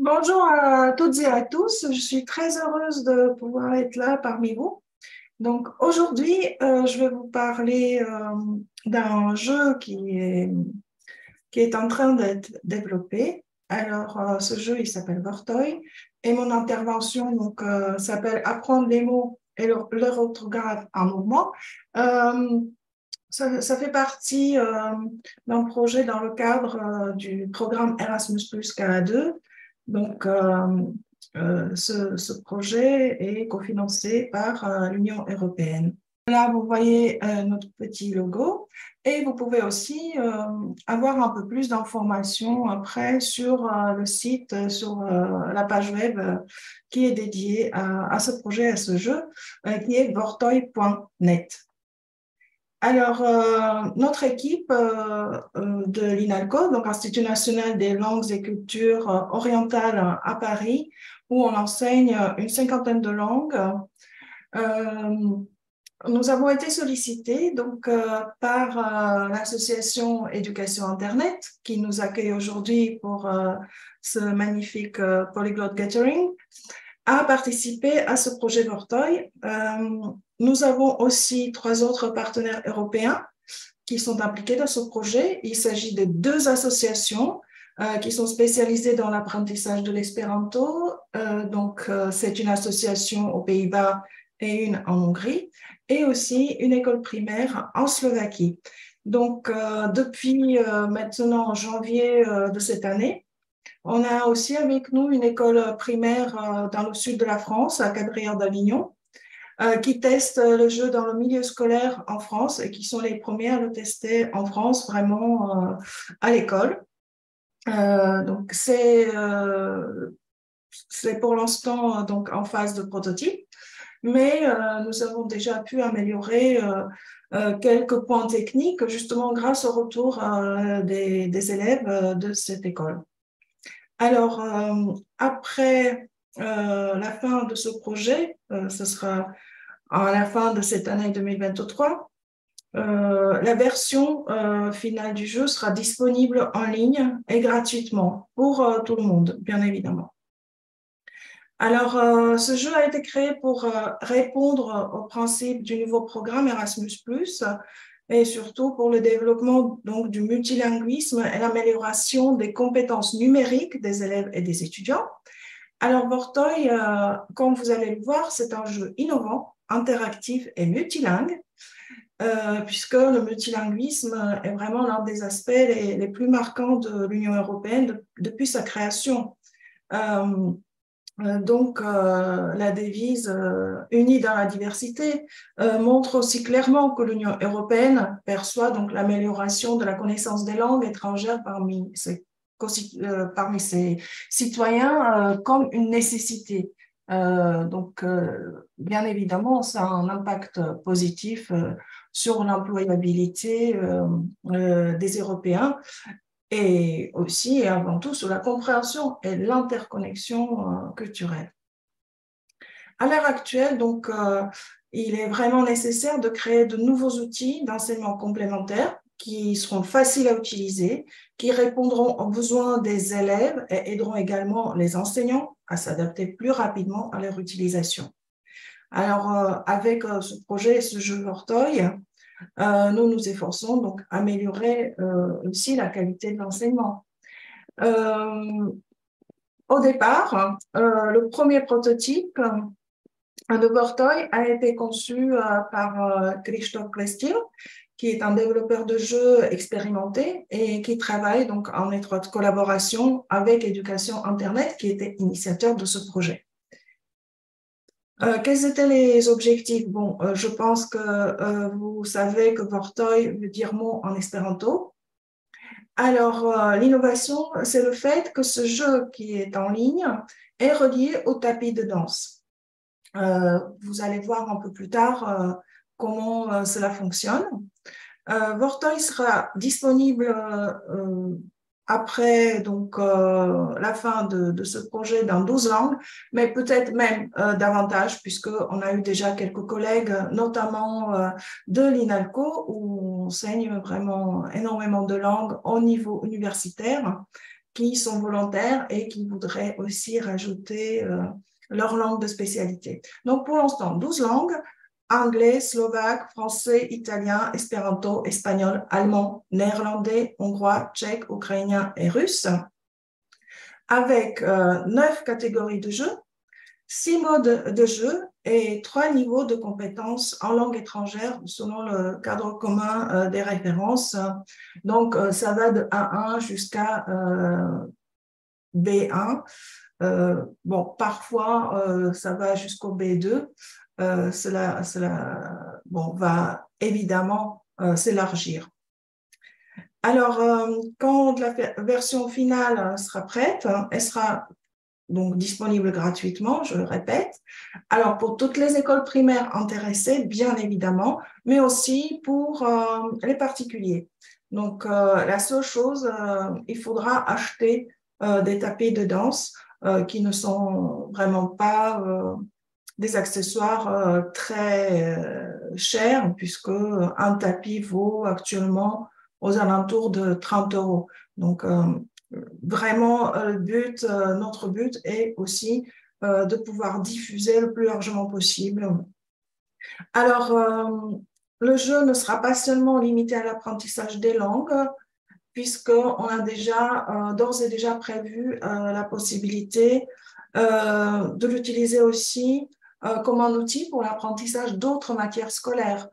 Bonjour à toutes et à tous, je suis très heureuse de pouvoir être là parmi vous. Donc aujourd'hui, je vais vous parler d'un jeu qui est en train d'être développé. Alors ce jeu, il s'appelle Vortoy et mon intervention s'appelle Apprendre les mots et leur orthographe en mouvement. Euh, Ça fait partie d'un projet dans le cadre du programme Erasmus+ KA2. Donc, ce projet est cofinancé par l'Union européenne. Là, vous voyez notre petit logo et vous pouvez aussi avoir un peu plus d'informations après sur le site, sur la page web qui est dédiée à ce projet, à ce jeu, qui est vortoy.net. Alors, notre équipe de l'INALCO, donc Institut national des langues et cultures orientales à Paris, où on enseigne une cinquantaine de langues, nous avons été sollicités par l'association Éducation Internet, qui nous accueille aujourd'hui pour ce magnifique Polyglot Gathering, à participer à ce projet Vortoy. Nous avons aussi 3 autres partenaires européens qui sont impliqués dans ce projet. Il s'agit de 2 associations qui sont spécialisées dans l'apprentissage de l'espéranto. C'est une association aux Pays-Bas et une en Hongrie, et aussi une école primaire en Slovaquie. Donc, depuis maintenant janvier de cette année, on a aussi avec nous une école primaire dans le sud de la France, à Cabrères d'Avignon, qui testent le jeu dans le milieu scolaire en France et qui sont les premiers à le tester en France vraiment à l'école. Donc c'est pour l'instant donc en phase de prototype, mais nous avons déjà pu améliorer quelques points techniques justement grâce au retour des élèves de cette école. Alors, après la fin de ce projet, ce sera à la fin de cette année 2023, la version finale du jeu sera disponible en ligne et gratuitement pour tout le monde, bien évidemment. Alors, ce jeu a été créé pour répondre aux principes du nouveau programme Erasmus+, et surtout pour le développement donc, du multilinguisme et l'amélioration des compétences numériques des élèves et des étudiants. Alors, Vortoy, comme vous allez le voir, c'est un jeu innovant, interactif et multilingue, puisque le multilinguisme est vraiment l'un des aspects les plus marquants de l'Union européenne depuis sa création. La devise unie dans la diversité montre aussi clairement que l'Union européenne perçoit donc l'amélioration de la connaissance des langues étrangères parmi ses citoyens comme une nécessité. Bien évidemment, ça a un impact positif sur l'employabilité des Européens, et aussi et avant tout sur la compréhension et l'interconnexion culturelle. À l'heure actuelle, il est vraiment nécessaire de créer de nouveaux outils d'enseignement complémentaires qui seront faciles à utiliser, qui répondront aux besoins des élèves et aideront également les enseignants à s'adapter plus rapidement à leur utilisation. Alors, avec ce projet, ce jeu Vortoy, nous nous efforçons donc d'améliorer aussi la qualité de l'enseignement. Au départ, le premier prototype de Vortoy a été conçu par Krzysztof Klestil, qui est un développeur de jeux expérimenté et qui travaille donc en étroite collaboration avec Éducation Internet, qui était initiateur de ce projet. Quels étaient les objectifs? Bon, je pense que vous savez que Vortoy veut dire mot en espéranto. Alors, l'innovation, c'est le fait que ce jeu qui est en ligne est relié au tapis de danse. Vous allez voir un peu plus tard comment cela fonctionne. Vortoy sera disponible après la fin de ce projet dans 12 langues, mais peut-être même davantage, puisqu'on a eu déjà quelques collègues, notamment de l'INALCO, où on enseigne vraiment énormément de langues au niveau universitaire. qui sont volontaires et qui voudraient aussi rajouter leur langue de spécialité. Donc, pour l'instant, 12 langues: anglais, slovaque, français, italien, espéranto, espagnol, allemand, néerlandais, hongrois, tchèque, ukrainien et russe, avec 9 catégories de jeux, 6 modes de jeu et 3 niveaux de compétences en langue étrangère selon le cadre commun des références. Donc, ça va de A1 jusqu'à B1. Bon, parfois, ça va jusqu'au B2. Cela bon, va évidemment s'élargir. Alors, quand la version finale sera prête, elle sera donc disponible gratuitement, je le répète. Alors, pour toutes les écoles primaires intéressées, bien évidemment, mais aussi pour les particuliers. Donc, la seule chose, il faudra acheter des tapis de danse qui ne sont vraiment pas des accessoires très chers, puisque un tapis vaut actuellement aux alentours de 30 €. Donc, vraiment, notre but est aussi de pouvoir diffuser le plus largement possible. Alors, le jeu ne sera pas seulement limité à l'apprentissage des langues, puisqu'on a déjà, d'ores et déjà prévu la possibilité de l'utiliser aussi comme un outil pour l'apprentissage d'autres matières scolaires.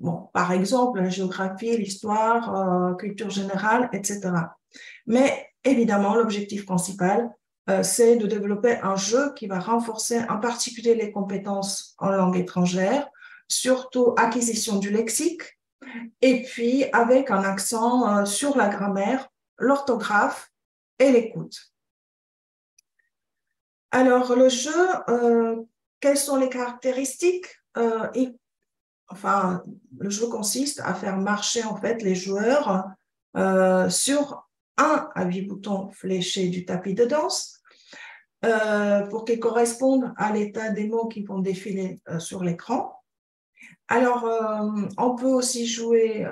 Bon, par exemple, la géographie, l'histoire, culture générale, etc. Mais évidemment, l'objectif principal, c'est de développer un jeu qui va renforcer en particulier les compétences en langue étrangère, surtout acquisition du lexique, et puis avec un accent sur la grammaire, l'orthographe et l'écoute. Alors, le jeu, quelles sont les caractéristiques? Enfin, le jeu consiste à faire marcher en fait les joueurs sur 1 à 8 boutons fléchés du tapis de danse pour qu'ils correspondent à l'état des mots qui vont défiler sur l'écran. Alors, on peut aussi jouer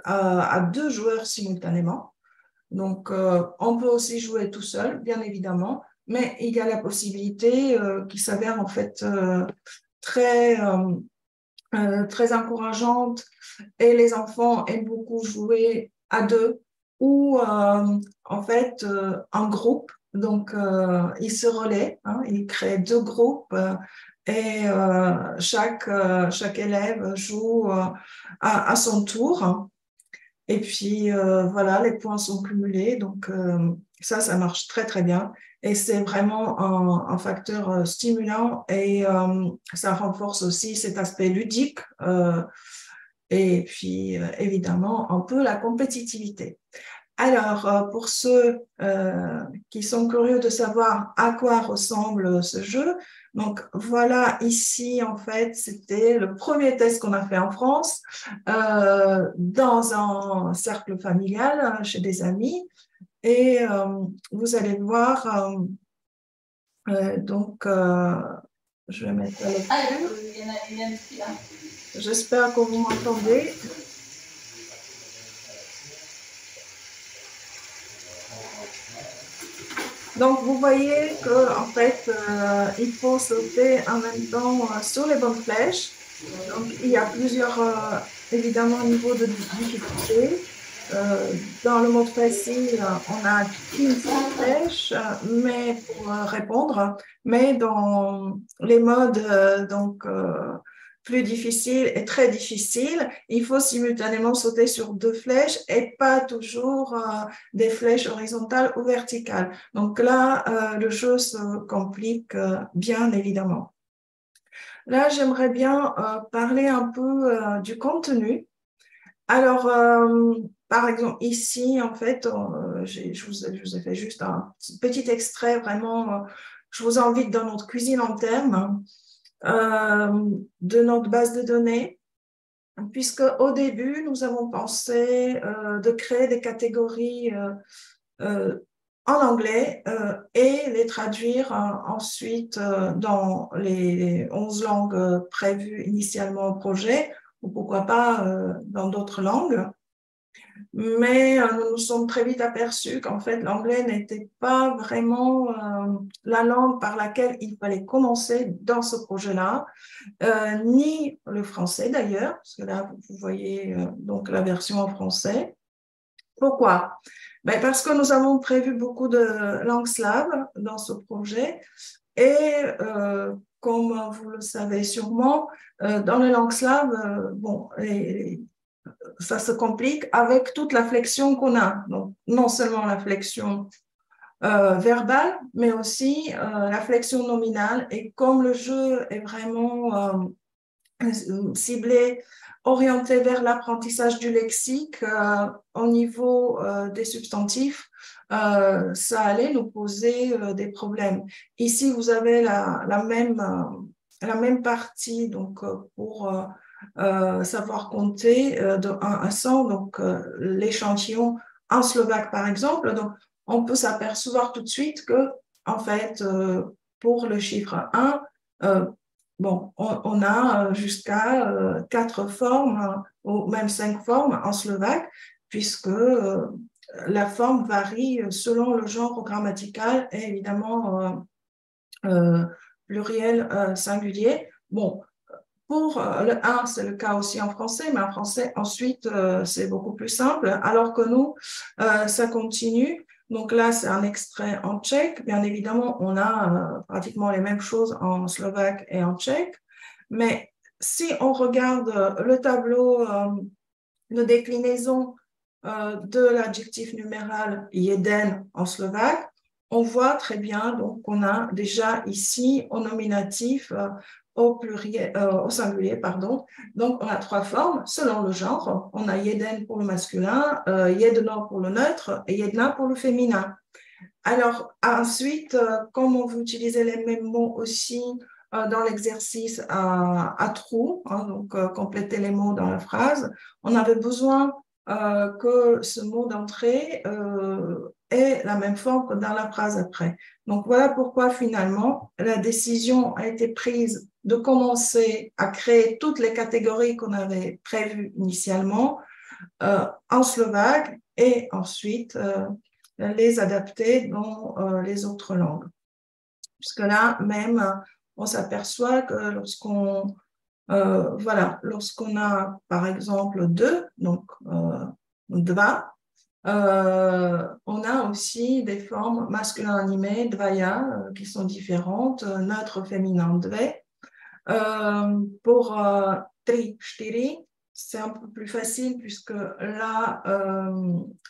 à 2 joueurs simultanément. Donc, on peut aussi jouer tout seul, bien évidemment, mais il y a la possibilité qui s'avère en fait très encourageante, et les enfants aiment beaucoup jouer à 2 ou en fait en groupe. Donc, ils se relaient, hein, ils créent 2 groupes et chaque élève joue à son tour. Et puis, voilà, les points sont cumulés. Donc, ça marche très, très bien. Et c'est vraiment un facteur stimulant et ça renforce aussi cet aspect ludique et puis, évidemment, un peu la compétitivité. Alors, pour ceux qui sont curieux de savoir à quoi ressemble ce jeu, donc voilà, ici, en fait, c'était le premier test qu'on a fait en France dans un cercle familial chez des amis. Et vous allez voir, donc, je vais mettre la lecture. J'espère que vous m'entendez. Donc, vous voyez qu'en fait, il faut sauter en même temps sur les bonnes flèches. Donc, il y a plusieurs, évidemment, niveaux de difficulté. Dans le mode facile, on n'a qu'une seule flèche mais pour répondre. Mais dans les modes plus difficiles et très difficiles, il faut simultanément sauter sur 2 flèches et pas toujours des flèches horizontales ou verticales. Donc là, le jeu se complique bien évidemment. Là, j'aimerais bien parler un peu du contenu. Alors, par exemple, ici, en fait, je vous ai fait juste un petit extrait, vraiment, je vous invite dans notre cuisine en termes de notre base de données, puisque au début, nous avons pensé de créer des catégories en anglais et les traduire ensuite dans les 11 langues prévues initialement au projet, ou pourquoi pas dans d'autres langues. Mais nous nous sommes très vite aperçus qu'en fait, l'anglais n'était pas vraiment la langue par laquelle il fallait commencer dans ce projet-là, ni le français d'ailleurs, parce que là, vous voyez donc la version en français. Pourquoi? Ben, parce que nous avons prévu beaucoup de langues slaves dans ce projet et comme vous le savez sûrement, dans les langues slaves, bon, ça se complique avec toute la flexion qu'on a. Donc, non seulement la flexion verbale, mais aussi la flexion nominale. Et comme le jeu est vraiment ciblé, orienté vers l'apprentissage du lexique au niveau des substantifs, ça allait nous poser des problèmes. Ici, vous avez la même partie donc, pour savoir compter de 1 à 100, donc l'échantillon en slovaque par exemple. Donc, on peut s'apercevoir tout de suite que, en fait, pour le chiffre 1, bon, on a jusqu'à 4 formes ou même 5 formes en slovaque, puisque la forme varie selon le genre grammatical et évidemment pluriel singulier. Bon, pour le 1, c'est le cas aussi en français, mais en français, ensuite, c'est beaucoup plus simple, alors que nous, ça continue. Donc là, c'est un extrait en tchèque. Bien évidemment, on a pratiquement les mêmes choses en slovaque et en tchèque. Mais si on regarde le tableau de déclinaison de l'adjectif numéral jeden en slovaque, on voit très bien donc qu'on a déjà ici au nominatif au singulier, pardon. Donc, on a 3 formes selon le genre. On a jeden pour le masculin, jedno pour le neutre et jedna pour le féminin. Alors, ensuite, comme on veut utiliser les mêmes mots aussi dans l'exercice à trous, hein, donc compléter les mots dans la phrase, on avait besoin que ce mot d'entrée ait la même forme que dans la phrase après. Donc, voilà pourquoi finalement, la décision a été prise de commencer à créer toutes les catégories qu'on avait prévues initialement en slovaque et ensuite les adapter dans les autres langues. Puisque là, même, on s'aperçoit que lorsqu'on a, par exemple, deux, donc dva, on a aussi des formes masculin animé, dvaja, qui sont différentes, neutre féminin, dve. Pour tri, čtyři, c'est un peu plus facile puisque là,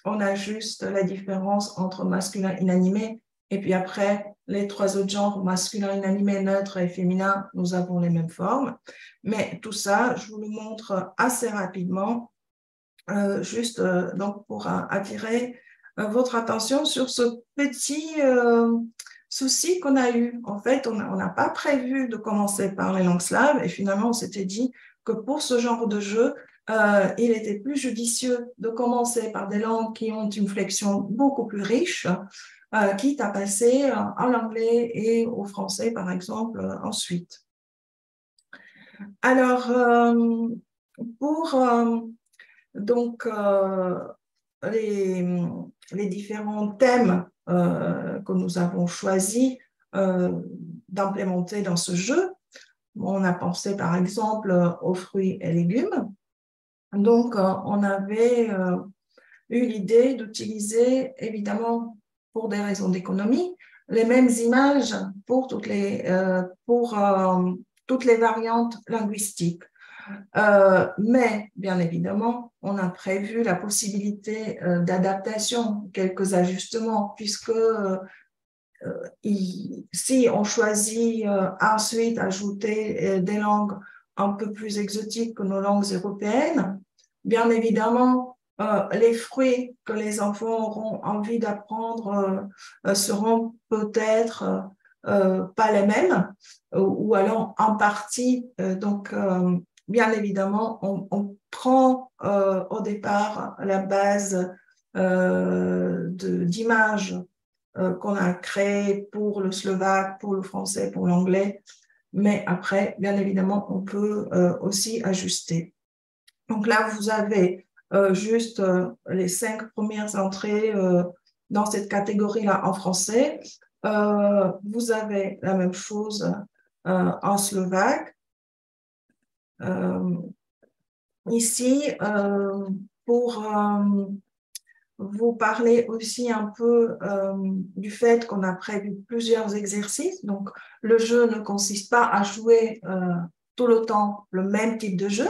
on a juste la différence entre masculin inanimé et puis après, les 3 autres genres, masculin inanimé, neutre et féminin, nous avons les mêmes formes. Mais tout ça, je vous le montre assez rapidement, juste donc pour attirer votre attention sur ce petit souci qu'on a eu. En fait, on n'a pas prévu de commencer par les langues slaves et finalement, on s'était dit que pour ce genre de jeu, il était plus judicieux de commencer par des langues qui ont une flexion beaucoup plus riche, quitte à passer à l'anglais et au français, par exemple, ensuite. Alors, pour donc les différents thèmes que nous avons choisi d'implémenter dans ce jeu, on a pensé par exemple aux fruits et légumes. Donc, on avait eu l'idée d'utiliser, évidemment, pour des raisons d'économie, les mêmes images pour toutes les variantes linguistiques. Mais, bien évidemment, on a prévu la possibilité d'adaptation, quelques ajustements, puisque si on choisit ensuite d'ajouter des langues un peu plus exotiques que nos langues européennes, bien évidemment, les fruits que les enfants auront envie d'apprendre seront peut-être pas les mêmes, ou alors en partie. Donc, bien évidemment, on prend au départ la base d'images qu'on a créé pour le slovaque, pour le français, pour l'anglais. Mais après, bien évidemment, on peut aussi ajuster. Donc là, vous avez juste les 5 premières entrées dans cette catégorie-là en français. Vous avez la même chose en slovaque. Ici, pour vous parler aussi un peu du fait qu'on a prévu plusieurs exercices. Donc, le jeu ne consiste pas à jouer tout le temps le même type de jeu.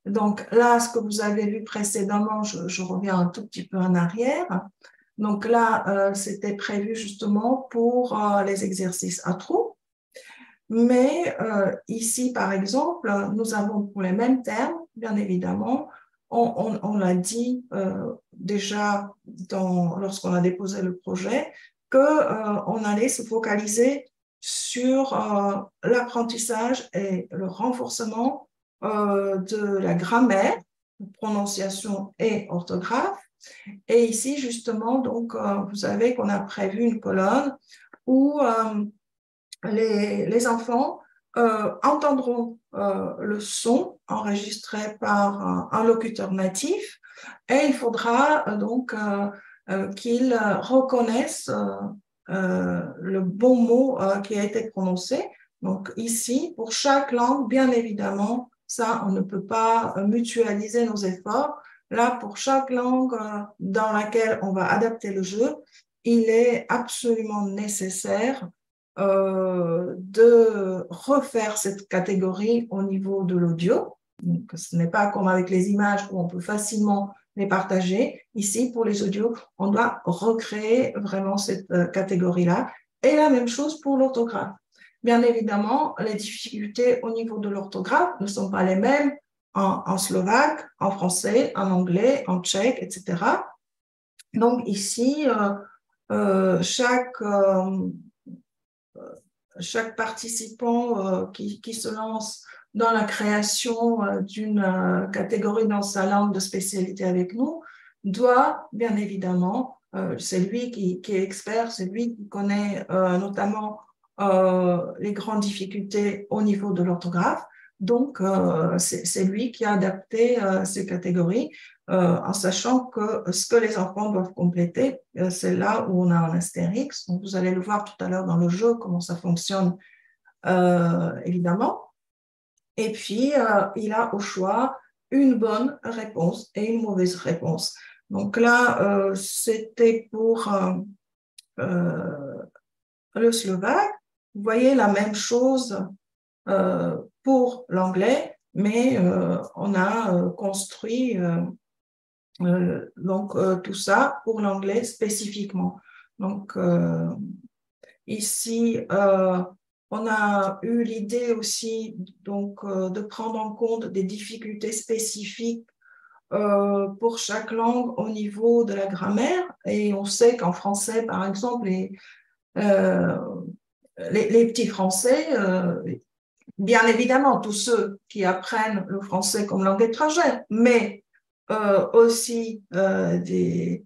Donc là, ce que vous avez vu précédemment, je reviens un tout petit peu en arrière. Donc là, c'était prévu justement pour les exercices à trous. Mais ici, par exemple, nous avons pour les mêmes termes, bien évidemment, on l'a dit déjà lorsqu'on a déposé le projet, qu'on allait se focaliser sur l'apprentissage et le renforcement de la grammaire, prononciation et orthographe. Et ici, justement, donc, vous savez qu'on a prévu une colonne où les enfants entendront le son enregistré par un locuteur natif et il faudra donc qu'ils reconnaissent le bon mot qui a été prononcé. Donc ici, pour chaque langue, bien évidemment, ça, on ne peut pas mutualiser nos efforts. Là, pour chaque langue dans laquelle on va adapter le jeu, il est absolument nécessaire de refaire cette catégorie au niveau de l'audio. Donc, ce n'est pas comme avec les images où on peut facilement les partager. Ici, pour les audios, on doit recréer vraiment cette catégorie-là. Et la même chose pour l'orthographe. Bien évidemment, les difficultés au niveau de l'orthographe ne sont pas les mêmes en slovaque, en français, en anglais, en tchèque, etc. Donc ici, chaque participant qui se lance dans la création d'une catégorie dans sa langue de spécialité avec nous doit, bien évidemment, c'est lui qui est expert, c'est lui qui connaît notamment les grandes difficultés au niveau de l'orthographe. Donc, c'est lui qui a adapté ces catégories en sachant que ce que les enfants doivent compléter, c'est là où on a un astérix. Donc, vous allez le voir tout à l'heure dans le jeu, comment ça fonctionne, évidemment. Et puis, il a au choix une bonne réponse et une mauvaise réponse. Donc là, c'était pour le slovaque. Vous voyez la même chose pour l'anglais, mais on a construit donc tout ça pour l'anglais spécifiquement. Donc ici, on a eu l'idée aussi donc de prendre en compte des difficultés spécifiques pour chaque langue au niveau de la grammaire. Et on sait qu'en français, par exemple, les petits Français, bien évidemment, tous ceux qui apprennent le français comme langue étrangère, mais aussi des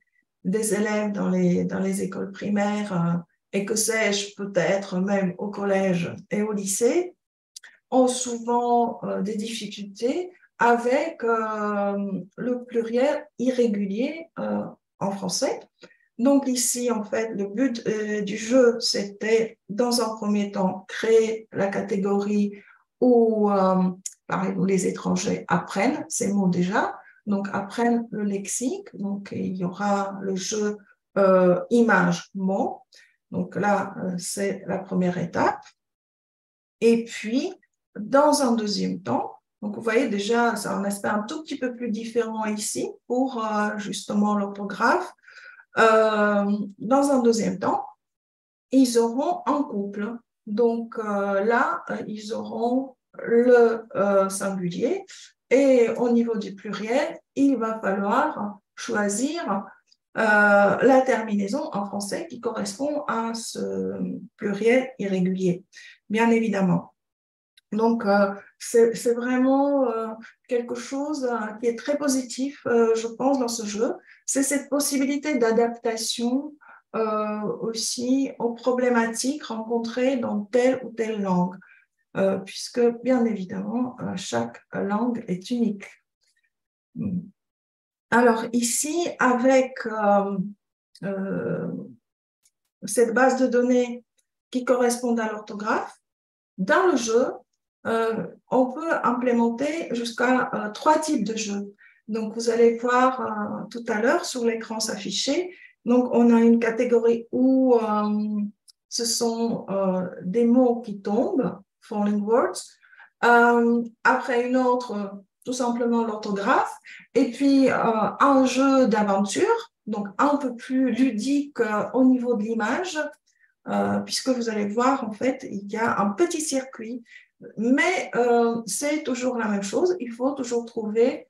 élèves dans les écoles primaires et que sais-je, peut-être même au collège et au lycée, ont souvent des difficultés avec le pluriel irrégulier en français. Donc ici, en fait, le but du jeu, c'était, dans un premier temps, créer la catégorie où, par exemple, les étrangers apprennent ces mots déjà, donc apprennent le lexique. Donc il y aura le jeu image-mot. Donc là, c'est la première étape. Et puis, dans un deuxième temps, donc vous voyez déjà, c'est un aspect un tout petit peu plus différent ici pour justement l'orthographe. Dans un deuxième temps, ils auront un couple. Donc là, ils auront le singulier et au niveau du pluriel, il va falloir choisir la terminaison en français qui correspond à ce pluriel irrégulier, bien évidemment. Donc, c'est vraiment quelque chose qui est très positif, je pense, dans ce jeu. C'est cette possibilité d'adaptation aussi aux problématiques rencontrées dans telle ou telle langue, puisque, bien évidemment, chaque langue est unique. Alors ici, avec cette base de données qui correspond à l'orthographe, dans le jeu, on peut implémenter jusqu'à 3 types de jeux. Donc, vous allez voir tout à l'heure sur l'écran s'afficher. Donc, on a une catégorie où ce sont des mots qui tombent, falling words. Après une autre, tout simplement l'orthographe. Et puis, un jeu d'aventure, donc un peu plus ludique au niveau de l'image, puisque vous allez voir, en fait, il y a un petit circuit, mais c'est toujours la même chose. Il faut toujours trouver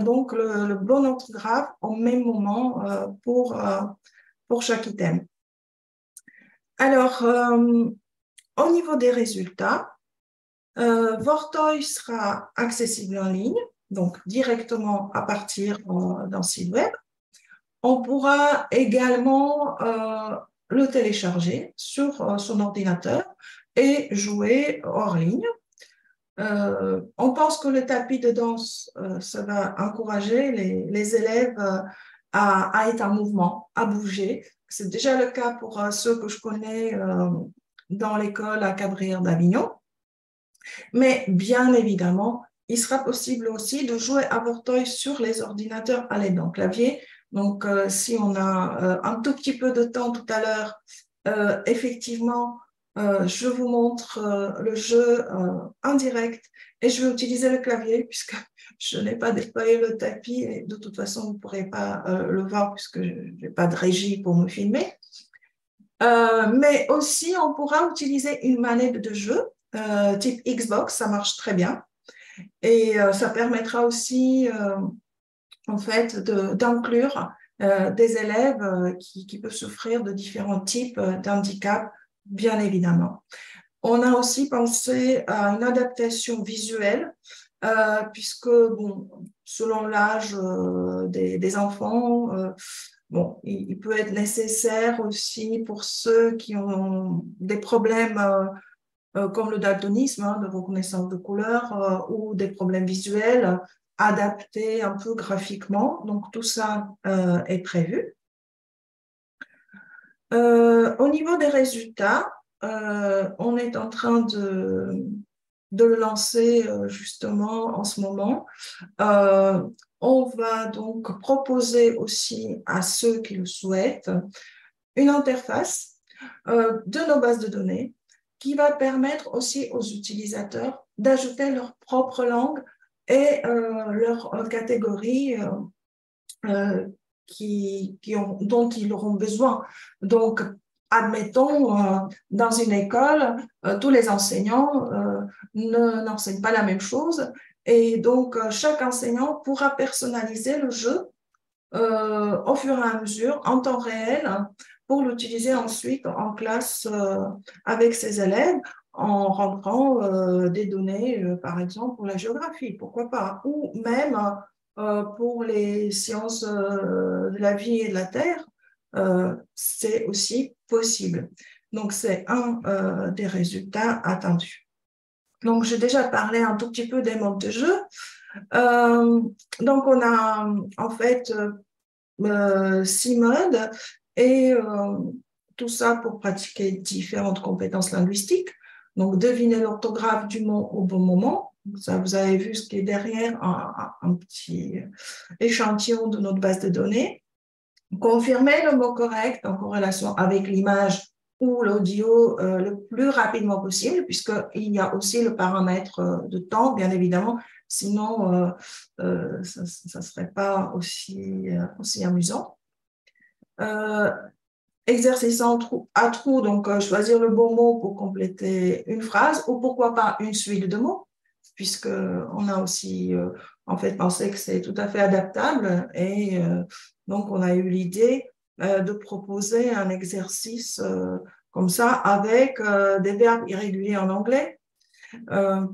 donc le bon orthographe au même moment pour chaque item. Alors, au niveau des résultats, Vortoy sera accessible en ligne, donc directement à partir d'un site web. On pourra également le télécharger sur son ordinateur et jouer hors ligne. On pense que le tapis de danse, ça va encourager les élèves à être en mouvement, à bouger. C'est déjà le cas pour ceux que je connais dans l'école à Cabrières d'Avignon. Mais bien évidemment, il sera possible aussi de jouer à Vortoy sur les ordinateurs à l'aide d'un clavier. Donc, si on a un tout petit peu de temps tout à l'heure, effectivement, je vous montre le jeu en direct et je vais utiliser le clavier puisque je n'ai pas déployé le tapis et de toute façon, vous ne pourrez pas le voir puisque je n'ai pas de régie pour me filmer. Mais aussi, on pourra utiliser une manette de jeu type Xbox, ça marche très bien. Et ça permettra aussi, en fait, d'inclure des élèves qui peuvent souffrir de différents types d'handicap, bien évidemment. On a aussi pensé à une adaptation visuelle, puisque, bon, selon l'âge des enfants, bon, il peut être nécessaire aussi pour ceux qui ont des problèmes comme le daltonisme, hein, de reconnaissance de couleurs ou des problèmes visuels adaptés un peu graphiquement. Donc, tout ça est prévu. Au niveau des résultats, on est en train de le lancer justement en ce moment. On va donc proposer aussi à ceux qui le souhaitent une interface de nos bases de données qui va permettre aussi aux utilisateurs d'ajouter leur propre langue et leur catégorie dont ils auront besoin. Donc, admettons, dans une école, tous les enseignants n'enseignent pas la même chose et donc chaque enseignant pourra personnaliser le jeu au fur et à mesure, en temps réel, pour l'utiliser ensuite en classe avec ses élèves en rentrant des données, par exemple, pour la géographie, pourquoi pas, ou même pour les sciences de la vie et de la terre, c'est aussi possible. Donc, c'est un des résultats attendus. Donc, j'ai déjà parlé un tout petit peu des modes de jeu. Donc, on a en fait 6 modes et tout ça pour pratiquer différentes compétences linguistiques. Donc, deviner l'orthographe du mot au bon moment. Ça, vous avez vu ce qui est derrière, un petit échantillon de notre base de données. Confirmer le mot correct en corrélation avec l'image ou l'audio le plus rapidement possible, puisqu'il y a aussi le paramètre de temps, bien évidemment, sinon ça ne serait pas aussi amusant. Exercice à trous, donc choisir le bon mot pour compléter une phrase, ou pourquoi pas une suite de mots, puisqu'on a aussi en fait pensé que c'est tout à fait adaptable et donc on a eu l'idée de proposer un exercice comme ça avec des verbes irréguliers en anglais,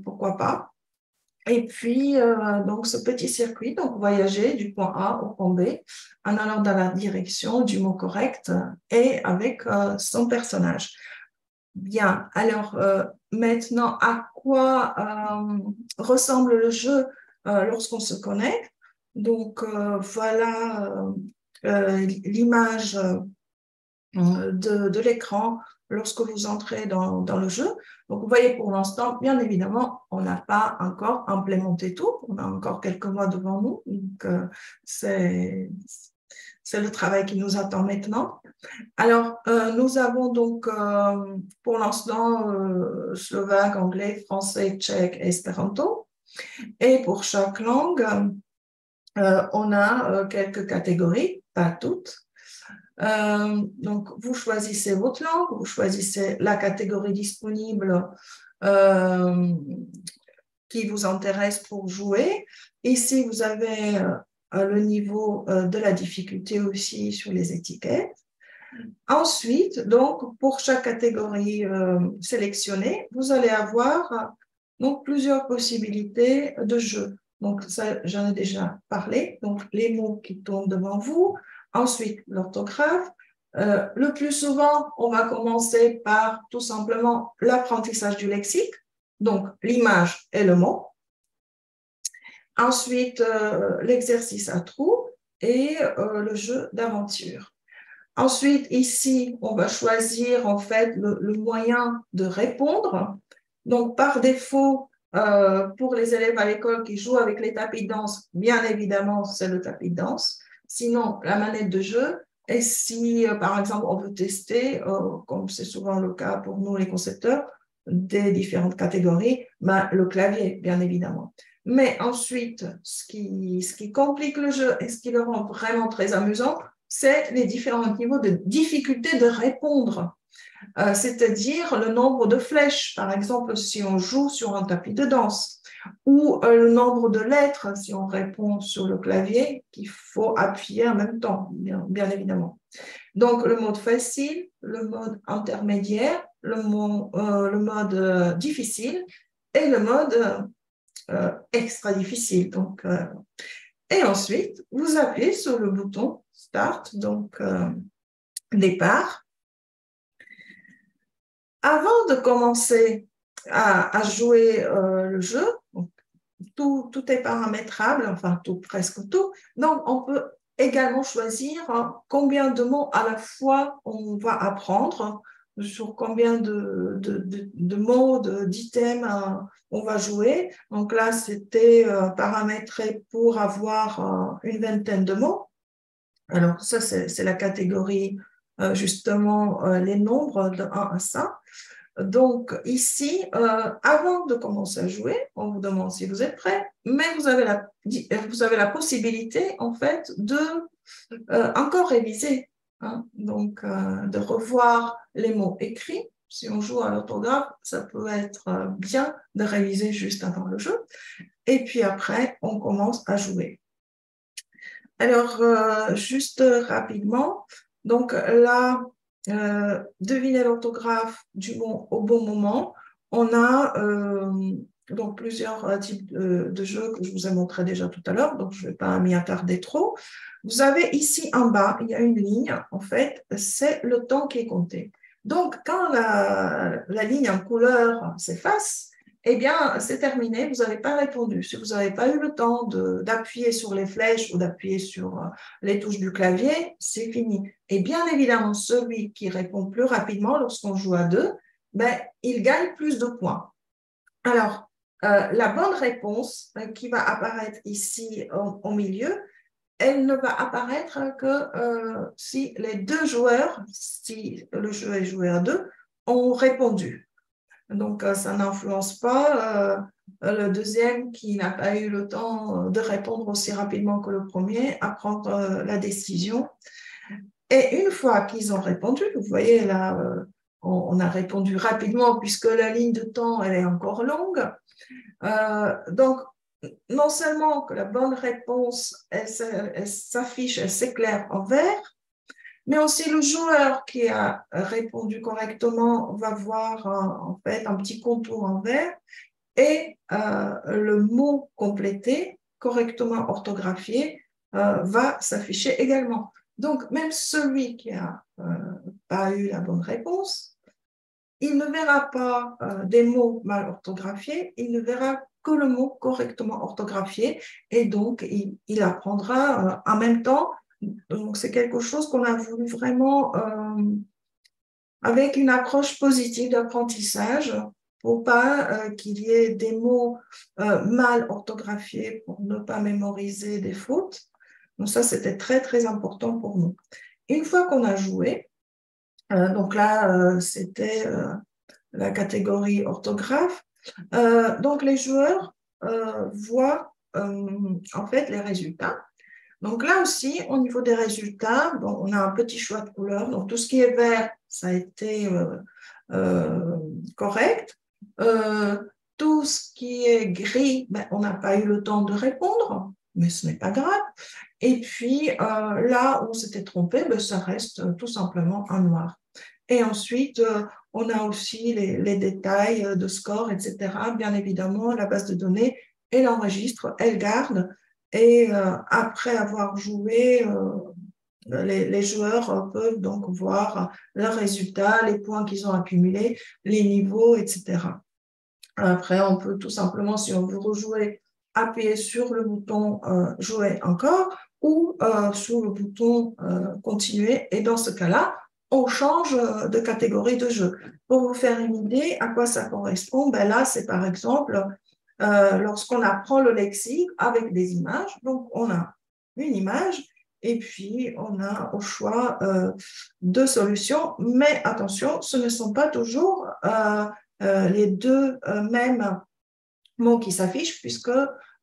pourquoi pas. Et puis, donc, ce petit circuit, donc voyager du point A au point B en allant dans la direction du mot correct et avec son personnage. Bien, alors maintenant, à quoi ressemble le jeu lorsqu'on se connecte? Donc, voilà l'image de l'écran lorsque vous entrez dans le jeu. Donc, vous voyez, pour l'instant, bien évidemment, on n'a pas encore implémenté tout. On a encore quelques mois devant nous. Donc, c'est le travail qui nous attend maintenant. Alors, nous avons donc, pour l'instant, slovaque, anglais, français, tchèque, espéranto. Et pour chaque langue, on a quelques catégories, pas toutes. Donc, vous choisissez votre langue, vous choisissez la catégorie disponible qui vous intéresse pour jouer. Ici, vous avez le niveau de la difficulté aussi sur les étiquettes. Ensuite, donc, pour chaque catégorie sélectionnée, vous allez avoir donc, plusieurs possibilités de jeu. Donc, ça, j'en ai déjà parlé. Donc, les mots qui tournent devant vous. Ensuite, l'orthographe. Le plus souvent, on va commencer par tout simplement l'apprentissage du lexique. Donc, l'image et le mot. Ensuite, l'exercice à trous et le jeu d'aventure. Ensuite, ici, on va choisir en fait le moyen de répondre. Donc, par défaut, pour les élèves à l'école qui jouent avec les tapis de danse, bien évidemment, c'est le tapis de danse. Sinon, la manette de jeu. Et si, par exemple, on veut tester, comme c'est souvent le cas pour nous, les concepteurs, des différentes catégories, ben, le clavier, bien évidemment. Mais ensuite, ce qui complique le jeu et ce qui le rend vraiment très amusant, c'est les différents niveaux de difficulté de répondre. C'est-à-dire le nombre de flèches, par exemple, si on joue sur un tapis de danse, ou le nombre de lettres, si on répond sur le clavier, qu'il faut appuyer en même temps, bien évidemment. Donc, le mode facile, le mode intermédiaire, le mode difficile et le mode extra difficile. Donc, et ensuite, vous appuyez sur le bouton Start, donc départ. Avant de commencer à jouer le jeu, tout est paramétrable, enfin tout, presque tout. Donc, on peut également choisir combien de mots à la fois on va apprendre, sur combien de mots, d'items on va jouer. Donc là, c'était paramétré pour avoir une vingtaine de mots. Alors, ça, c'est la catégorie, justement, les nombres de 1 à 5. Donc, ici, avant de commencer à jouer, on vous demande si vous êtes prêt, mais vous avez la possibilité, en fait, de encore réviser. Hein, donc, de revoir les mots écrits. Si on joue à l'orthographe, ça peut être bien de réviser juste avant le jeu. Et puis après, on commence à jouer. Alors, juste rapidement, donc là, deviner l'orthographe au bon moment. On a donc plusieurs types de jeux que je vous ai montré déjà tout à l'heure, donc je ne vais pas m'y attarder trop. Vous avez ici en bas, il y a une ligne, en fait, c'est le temps qui est compté. Donc, quand la ligne en couleur s'efface, eh bien, c'est terminé, vous n'avez pas répondu. Si vous n'avez pas eu le temps d'appuyer sur les flèches ou d'appuyer sur les touches du clavier, c'est fini. Et bien évidemment, celui qui répond plus rapidement lorsqu'on joue à deux, ben, il gagne plus de points. Alors, la bonne réponse qui va apparaître ici au milieu, elle ne va apparaître que si les deux joueurs, si le jeu est joué à deux, ont répondu. Donc, ça n'influence pas le deuxième qui n'a pas eu le temps de répondre aussi rapidement que le premier à prendre la décision. Et une fois qu'ils ont répondu, vous voyez là, on a répondu rapidement puisque la ligne de temps, elle est encore longue. Donc, non seulement que la bonne réponse, elle s'affiche, elle s'éclaire en vert, mais aussi le joueur qui a répondu correctement va voir en fait un petit contour en vert et le mot complété, correctement orthographié, va s'afficher également. Donc, même celui qui n'a pas eu la bonne réponse, il ne verra pas des mots mal orthographiés, il ne verra que le mot correctement orthographié et donc il apprendra en même temps. Donc, c'est quelque chose qu'on a voulu vraiment avec une approche positive d'apprentissage pour pas qu'il y ait des mots mal orthographiés pour ne pas mémoriser des fautes. Donc ça, c'était très, très important pour nous. Une fois qu'on a joué, donc là, c'était la catégorie orthographe, donc les joueurs voient en fait les résultats. Donc là aussi, au niveau des résultats, bon, on a un petit choix de couleurs. Donc tout ce qui est vert, ça a été correct. Tout ce qui est gris, ben, on n'a pas eu le temps de répondre, mais ce n'est pas grave. Et puis là où on s'était trompé, ben, ça reste tout simplement en noir. Et ensuite, on a aussi les détails de score, etc. Bien évidemment, la base de données, elle enregistre, elle garde. Et après avoir joué, les joueurs peuvent donc voir leurs résultats, les points qu'ils ont accumulés, les niveaux, etc. Après, on peut tout simplement, si on veut rejouer, appuyer sur le bouton jouer encore ou sur le bouton continuer. Et dans ce cas-là, on change de catégorie de jeu. Pour vous faire une idée à quoi ça correspond, ben là, c'est par exemple lorsqu'on apprend le lexique avec des images. Donc, on a une image et puis on a au choix deux solutions. Mais attention, ce ne sont pas toujours les deux mêmes mots qui s'affichent puisque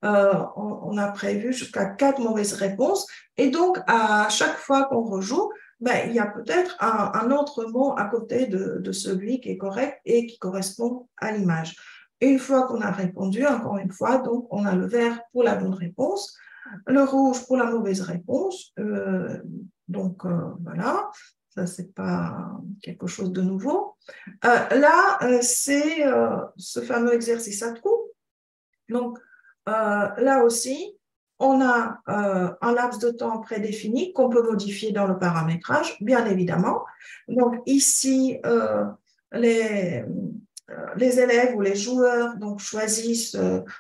on a prévu jusqu'à 4 mauvaises réponses. Et donc, à chaque fois qu'on rejoue, ben, il y a peut-être un autre mot à côté de celui qui est correct et qui correspond à l'image. Une fois qu'on a répondu, encore une fois, donc on a le vert pour la bonne réponse, le rouge pour la mauvaise réponse. Donc, voilà, ça, c'est pas quelque chose de nouveau. Là, c'est ce fameux exercice à trous. Donc, là aussi, on a un laps de temps prédéfini qu'on peut modifier dans le paramétrage, bien évidemment. Donc, ici, les élèves ou les joueurs donc, choisissent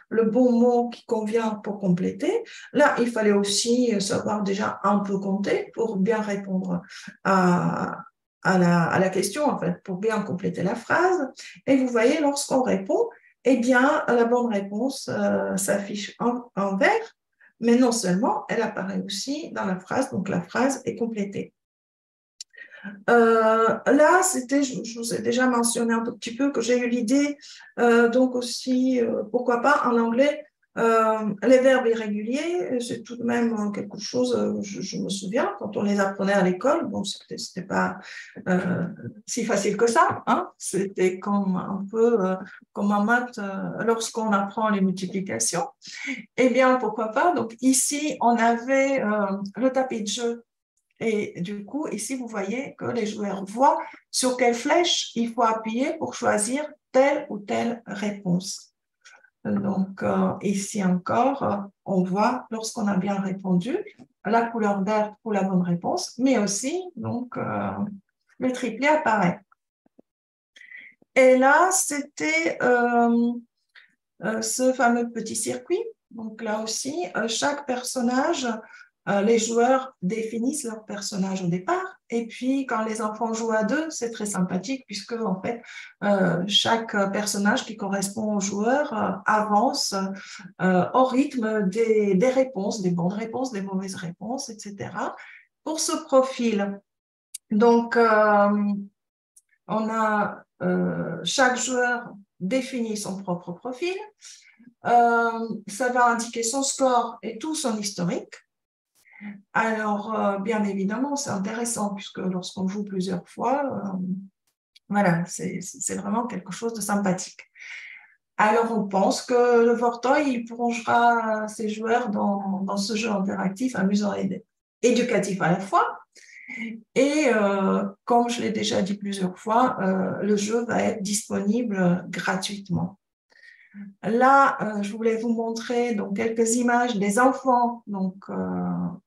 le bon mot qui convient pour compléter. Là, il fallait aussi savoir déjà un peu compter pour bien répondre à la question, en fait, pour bien compléter la phrase. Et vous voyez, lorsqu'on répond, eh bien, la bonne réponse s'affiche en vert, mais non seulement, elle apparaît aussi dans la phrase, donc la phrase est complétée. Là, je vous ai déjà mentionné un tout petit peu que j'ai eu l'idée, donc aussi, pourquoi pas en anglais, les verbes irréguliers, c'est tout de même quelque chose, je me souviens, quand on les apprenait à l'école, bon, c'était pas si facile que ça, hein, c'était comme un peu comme en maths lorsqu'on apprend les multiplications. Eh bien, pourquoi pas, donc ici, on avait le tapis de jeu. Et du coup, ici, vous voyez que les joueurs voient sur quelle flèche il faut appuyer pour choisir telle ou telle réponse. Donc, ici encore, on voit, lorsqu'on a bien répondu, la couleur verte pour la bonne réponse, mais aussi, donc, le triplet apparaît. Et là, c'était ce fameux petit circuit. Donc, là aussi, chaque personnage les joueurs définissent leur personnage au départ et puis quand les enfants jouent à deux, c'est très sympathique puisque en fait chaque personnage qui correspond au joueur avance au rythme des réponses, des bonnes réponses, des mauvaises réponses, etc. Pour ce profil, donc on a chaque joueur définit son propre profil. Ça va indiquer son score et tout son historique. Alors, bien évidemment, c'est intéressant puisque lorsqu'on joue plusieurs fois, voilà, c'est vraiment quelque chose de sympathique. Alors, on pense que le Vortoy, il plongera ses joueurs dans ce jeu interactif, amusant et éducatif à la fois. Et comme je l'ai déjà dit plusieurs fois, le jeu va être disponible gratuitement. Là, je voulais vous montrer donc, quelques images des enfants donc,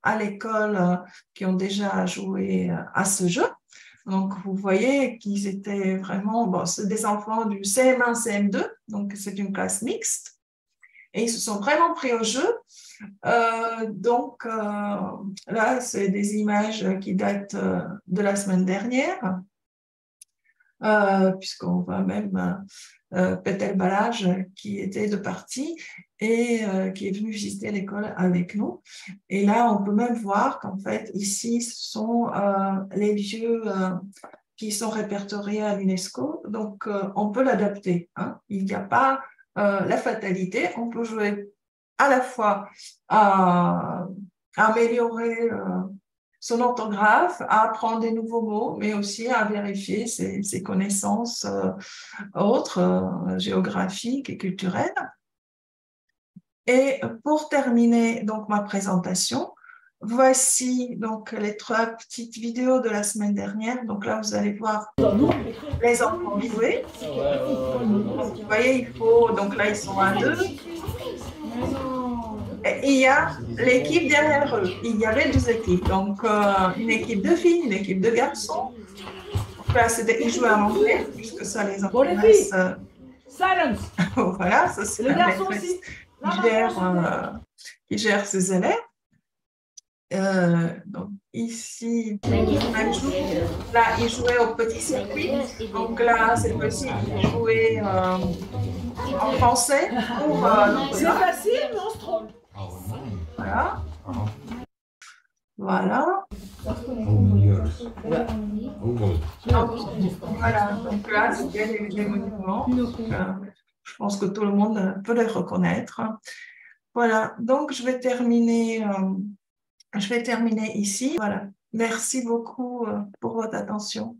à l'école qui ont déjà joué à ce jeu. Donc, vous voyez qu'ils étaient vraiment, bon, c'est des enfants du CM1, CM2, donc c'est une classe mixte. et ils se sont vraiment pris au jeu. Donc, là, c'est des images qui datent de la semaine dernière, puisqu'on voit même Petel Balage qui était de partie et qui est venu visiter l'école avec nous. Et là, on peut même voir qu'en fait, ici, ce sont les lieux qui sont répertoriés à l'UNESCO. Donc, on peut l'adapter. Hein. Il n'y a pas la fatalité. On peut jouer à la fois à améliorer son orthographe, à apprendre des nouveaux mots, mais aussi à vérifier ses connaissances autres, géographiques et culturelles. Et pour terminer donc ma présentation, voici donc les 3 petites vidéos de la semaine dernière. Donc là, vous allez voir les enfants jouer. Donc, vous voyez, il faut, donc là, ils sont à 2. Et il y a l'équipe derrière eux. Il y avait 2 équipes. Donc, une équipe de filles, une équipe de garçons. Donc là, ils jouaient en anglais, puisque ça les intéresse. Voilà, ça c'est la maîtresse qui gère ses élèves. Donc ici, même jour, là, ils jouaient au petit circuit. Donc là, cette fois-ci, ils jouaient en français pour c'est facile, mais on se trompe. Voilà. Voilà. Voilà, donc là, c'est bien les monuments. Je pense que tout le monde peut les reconnaître. Voilà, donc je vais terminer ici. Voilà, merci beaucoup pour votre attention.